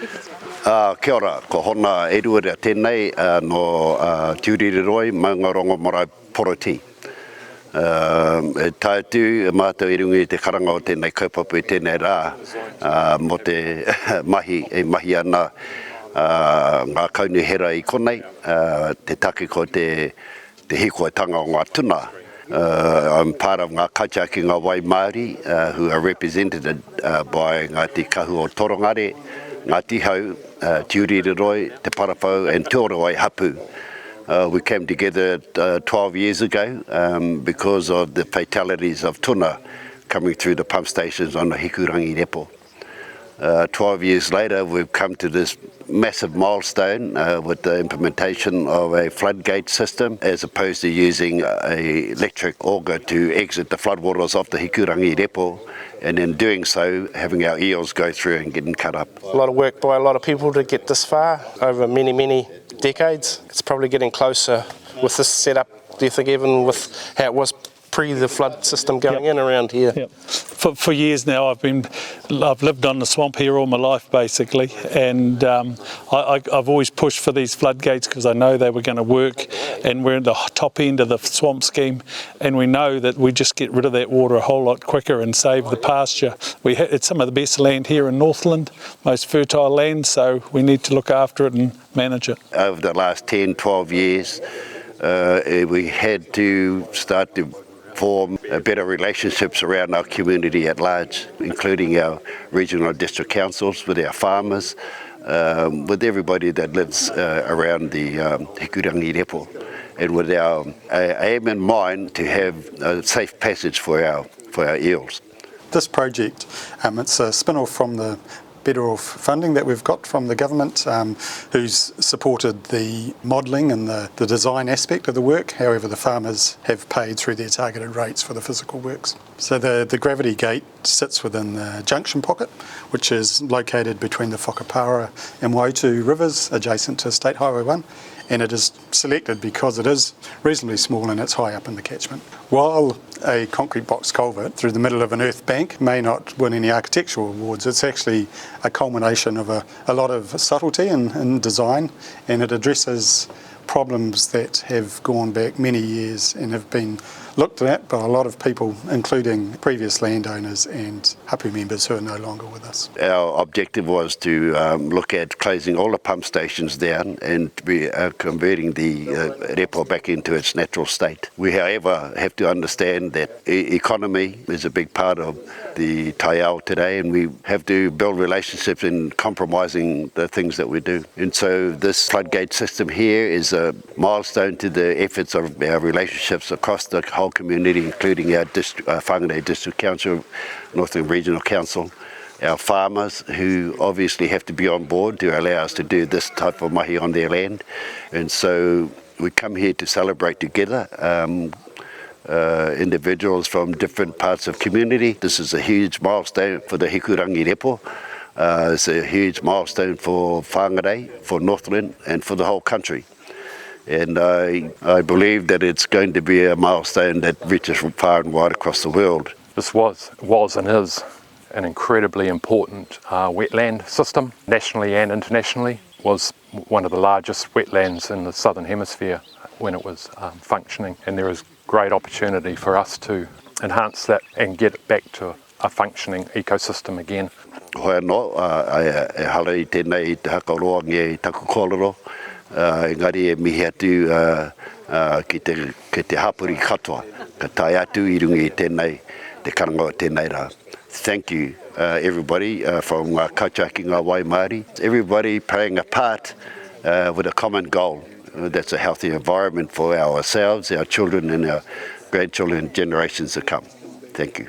Kia ora, ko Hona e ruarea tēnei no Tiuriroi, Maungarongo Marae Poroti. E tātu e mātou i rungi te karanga o tēnei kaupapa i tēnei rā mo te mahi ana ngā kaunihera i konei, te take ko te hikoatanga o ngā Tuna. I'm part of ngā Kaitiaki ngā wai Māori who are represented by Ngāti Kahu o Torongare, Ngāti Hau, Tiuriroi, Te Parapau and Te Orowai hapū. We came together 12 years ago because of the fatalities of Tuna coming through the pump stations on the Hikurangi repo. 12 years later, we've come to this massive milestone with the implementation of a floodgate system as opposed to using an electric auger to exit the floodwaters of the Hikurangi repo, and in doing so, having our eels go through and getting cut up. A lot of work by a lot of people to get this far over many, many decades. It's probably getting closer with this setup, do you think, even with how it was pre the flood system going in around here? Yep. For years now, I've lived on the swamp here all my life basically, and I've always pushed for these floodgates because I know they were going to work, and we're at the top end of the swamp scheme, and we know that we just get rid of that water a whole lot quicker and save the pasture. It's some of the best land here in Northland, most fertile land, so we need to look after it and manage it. Over the last 10, 12 years, we had to start to form better relationships around our community at large, including our regional district councils, with our farmers, with everybody that lives around the Hikurangi repo, and with our aim in mind to have a safe passage for our eels. This project, it's a spin-off from the Better Off funding that we've got from the government, who's supported the modelling and the design aspect of the work. However, the farmers have paid through their targeted rates for the physical works. So the gravity gate sits within the Junction Pocket, which is located between the Whakapara and Wairua Rivers, adjacent to State Highway 1. And it is selected because it is reasonably small and it's high up in the catchment. While a concrete box culvert through the middle of an earth bank may not win any architectural awards, it's actually a culmination of a lot of subtlety in design, and it addresses problems that have gone back many years and have been looked at by a lot of people, including previous landowners and hapū members who are no longer with us. Our objective was to look at closing all the pump stations down and be converting the repo back into its natural state. We, however, have to understand that economy is a big part of the taiao today, and we have to build relationships in compromising the things that we do. And so this floodgate system here is a milestone to the efforts of our relationships across the whole community, including our Whangarei District Council, Northland Regional Council, our farmers who obviously have to be on board to allow us to do this type of mahi on their land. And so we come here to celebrate together, individuals from different parts of community. This is a huge milestone for the Hikurangi repo. It's a huge milestone for Whangarei, for Northland and for the whole country. And I believe that it's going to be a milestone that reaches far and wide across the world. This was and is an incredibly important wetland system, nationally and internationally. It was one of the largest wetlands in the southern hemisphere when it was functioning, and there is great opportunity for us to enhance that and get it back to a functioning ecosystem again. Hoi anō, e hala I tēnei I te hakaroa nge I taku kōrero. Engari e mihi atu ki te hapuri katoa, ka tai atu I rungi I tēnei, te karanga o tēnei rā. Thank you everybody from Kaitiaki ngā wai Māori. Everybody playing a part with a common goal. That's a healthy environment for ourselves, our children and our grandchildren and generations to come. Thank you.